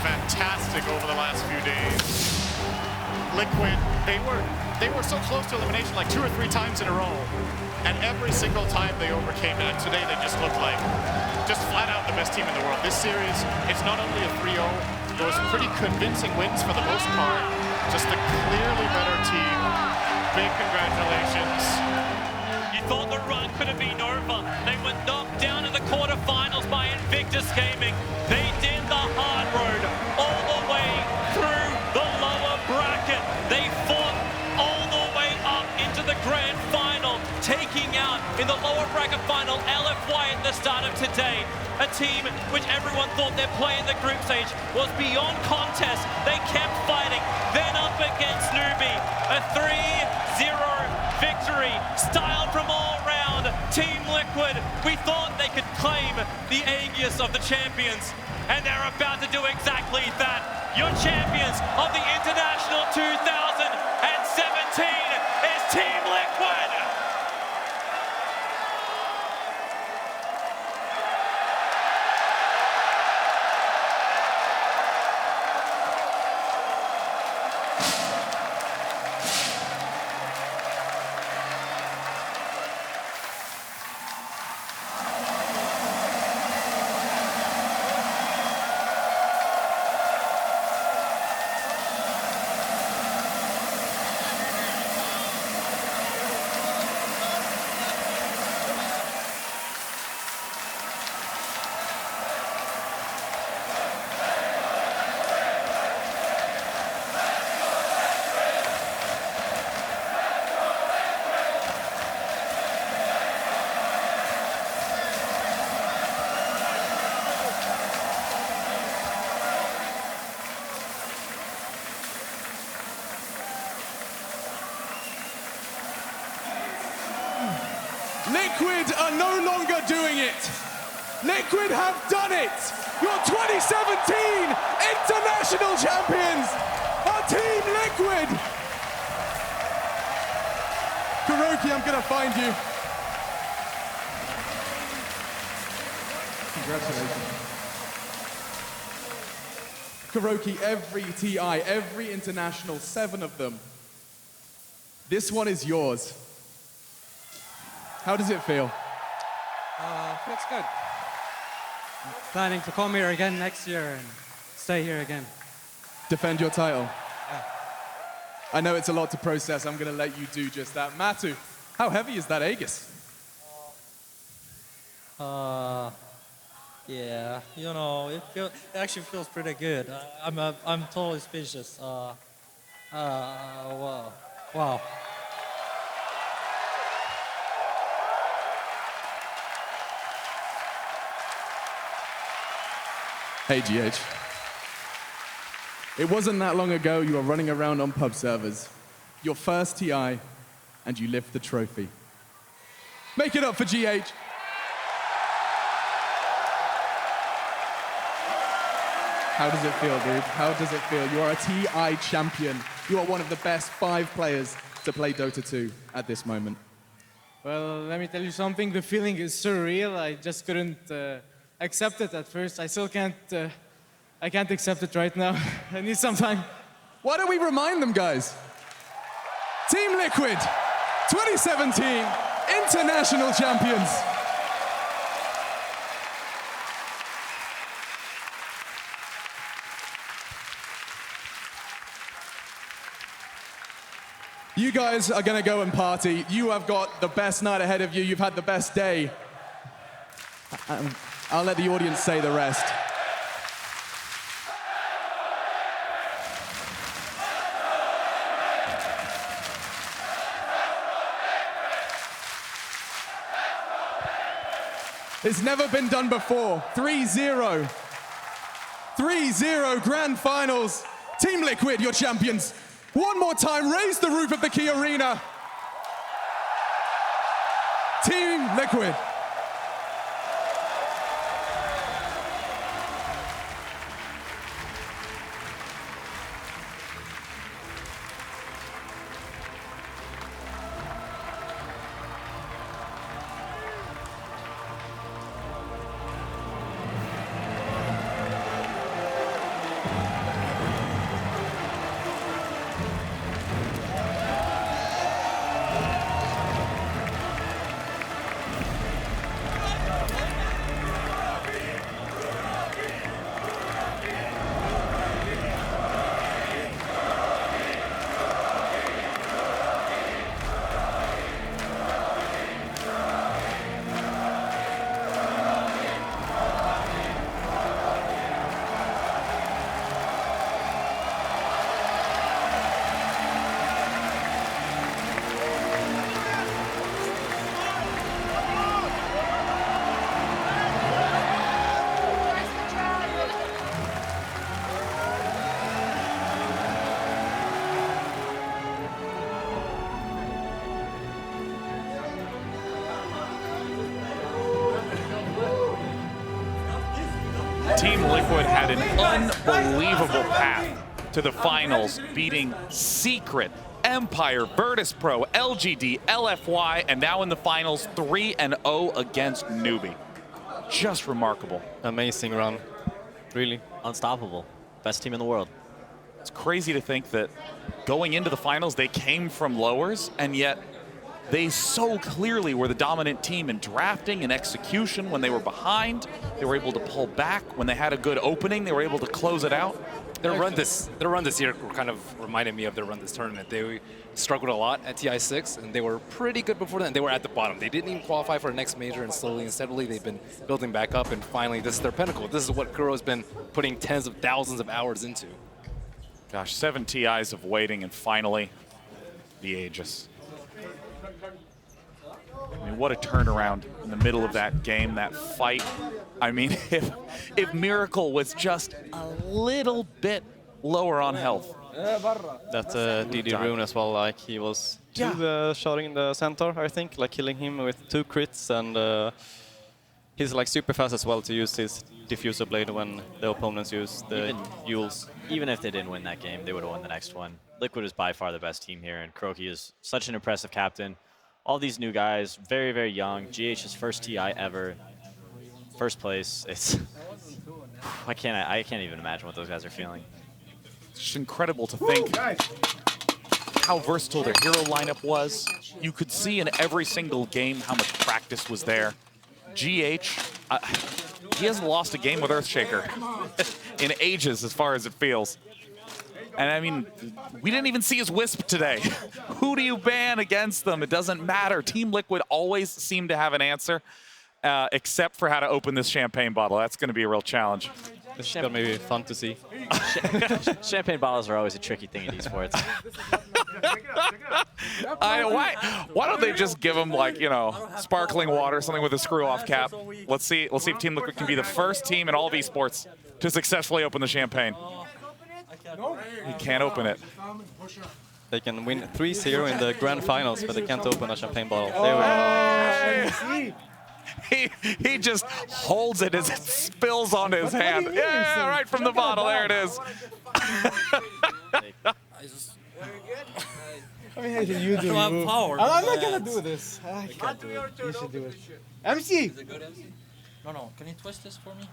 fantastic over the last few days. Liquid, they were so close to elimination like 2 or 3 times in a row. And every single time they overcame it. And today they just looked like just flat out the best team in the world. This series, it's not only a 3-0, those pretty convincing wins for the most part. Just the clearly better team. Big congratulations. You thought the run could have been over. They were knocked down in the quarterfinals by Invictus Gaming. They did the hard road all the way through the lower bracket. They fought all the way up into the grand final, taking out in the lower bracket final LFY at the start of today. A team which everyone thought their play in the group stage was beyond contest. They kept fighting, then up against Newbee. A 3-0 victory, styled from all round. Team Liquid, we thought they could claim the Aegis of the champions, and they're about to do exactly that. Your champions of the International 2017 is Team Liquid! Liquid are no longer doing it. Liquid have done it. Your 2017 international champions are Team Liquid. Kuroki, I'm gonna find you. Congratulations. Kuroki, every TI, every international, 7 of them. This one is yours. How does it feel? Feels good. I'm planning to come here again next year and stay here again. Defend your title. Yeah. I know it's a lot to process. I'm going to let you do just that. Matu, how heavy is that Aegis? Yeah, you know, it actually feels pretty good. I'm totally speechless. Wow. Hey, GH. It wasn't that long ago you were running around on pub servers. Your first TI, and you lift the trophy. Make it up for GH. How does it feel, dude? How does it feel? You are a TI champion. You are one of the best 5 players to play Dota 2 at this moment. Well, let me tell you something. The feeling is surreal. I just couldn't accept it at first. I still can't accept it right now. I need some time. Why don't we remind them, guys? Team Liquid, 2017 international champions. You guys are gonna go and party. You have got the best night ahead of you. You've had the best day. I'll let the audience say the rest. It's never been done before. 3-0. 3-0 grand finals. Team Liquid, your champions. One more time, raise the roof of the Key Arena. Team Liquid. Team Liquid had an unbelievable path to the finals, beating Secret, Empire, Virtus Pro, LGD, LFY, and now in the finals 3-0 against Newbee. Just remarkable. Amazing run, really. Unstoppable. Best team in the world. It's crazy to think that going into the finals, they came from lowers, and yet they so clearly were the dominant team in drafting and execution. When they were behind, they were able to pull back. When they had a good opening, they were able to close it out. Their run this year kind of reminded me of their run this tournament. They struggled a lot at TI6, and they were pretty good before then. They were at the bottom. They didn't even qualify for the next major, and slowly and steadily they've been building back up, and finally this is their pinnacle. This is what Kuro's been putting tens of thousands of hours into. Gosh, 7 TIs of waiting, and finally, the Aegis. I mean, what a turnaround in the middle of that game, that fight. I mean, if Miracle was just a little bit lower on health. That DD Rune as well, like he was shooting in the center, I think, like killing him with 2 crits, and he's like super fast as well to use his diffuser blade when the opponents use the Yules. Even if they didn't win that game, they would have won the next one. Liquid is by far the best team here, and KuroKy is such an impressive captain. All these new guys, very, very young. GH's first TI ever. First place. It's I can't even imagine what those guys are feeling. It's just incredible to think how versatile their hero lineup was. You could see in every single game how much practice was there. GH, he hasn't lost a game with Earthshaker in ages as far as it feels. And I mean, we didn't even see his Wisp today. Who do you ban against them? It doesn't matter. Team Liquid always seem to have an answer, except for how to open this champagne bottle. That's going to be a real challenge. It's going to be fun to see. Champagne bottles are always a tricky thing in esports. Why don't they just give them, like, you know, sparkling water, something with a screw-off cap? Let's see if Team Liquid can be the first team in all of esports to successfully open the champagne. He can't open it. They can win 3-0 in the grand finals, but they can't open a champagne bottle. There we go. He just holds it as it spills onto his hand. Yeah, right from the bottle. There it is. I mean, you do. I'm not gonna do this. I can't do it. You should do it. MC. Is it good, MC? No. Can you twist this for me?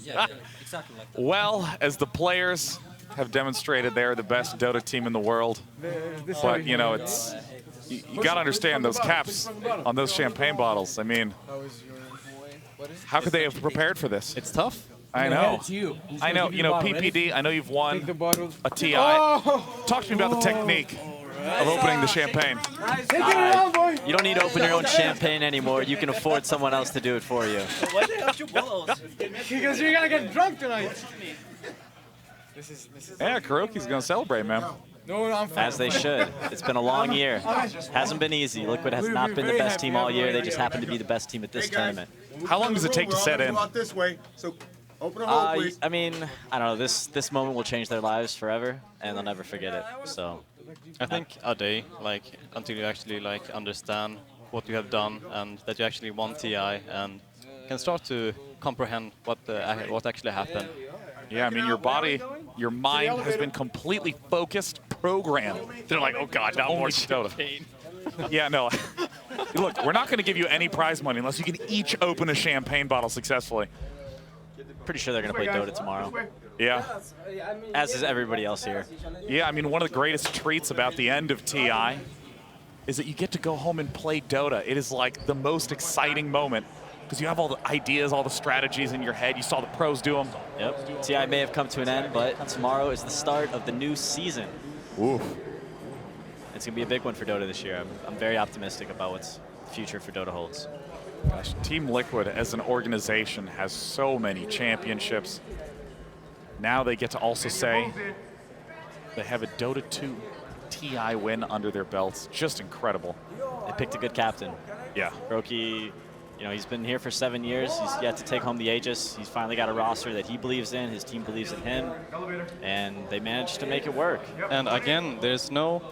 Yeah, exactly like that. Well, as the players have demonstrated, they're the best Dota team in the world. But, you know, it's you got to understand those caps on those champagne bottles. I mean, how could they have prepared for this? It's tough. I know. I know. You know, PPD, I know you've won a TI. Talk to me about the technique of opening the champagne. You don't need to open your own champagne anymore. You can afford someone else to do it for you. Why do you have 2 bottles? Because you're gonna get drunk tonight. Yeah, KuroKy's going to celebrate, man. No, I'm fine. As they should. It's been a long year. Hasn't been easy. Liquid has not been the best team all year. They just happen to be the best team at this tournament. How long does it take to set in? This way, so open a hole, please. I mean, I don't know. This moment will change their lives forever, and they'll never forget it. So, I think a day, like, until you actually like understand what you have done and that you actually won TI and can start to comprehend what actually happened. Yeah, I mean, your body, your mind has been completely focused, programmed. They're like, oh God, not more champagne. Yeah, no. Look, we're not going to give you any prize money unless you can each open a champagne bottle successfully. pretty sure they're going to play Dota tomorrow, Yeah. as is everybody else here. Yeah, I mean, one of the greatest treats about the end of TI is that you get to go home and play Dota. It is like the most exciting moment because you have all the ideas, all the strategies in your head. You saw the pros do them. Yep. TI may have come to an end, but tomorrow is the start of the new season. Oof. It's going to be a big one for Dota this year. I'm very optimistic about what's the future for Dota holds. Gosh, Team Liquid as an organization has so many championships. Now they get to also say they have a Dota 2 TI win under their belts. Just incredible. They picked a good captain. Yeah. Kroki, you know, he's been here for 7 years. He's yet to take home the Aegis. He's finally got a roster that he believes in. His team believes in him. And they managed to make it work. And again, there's no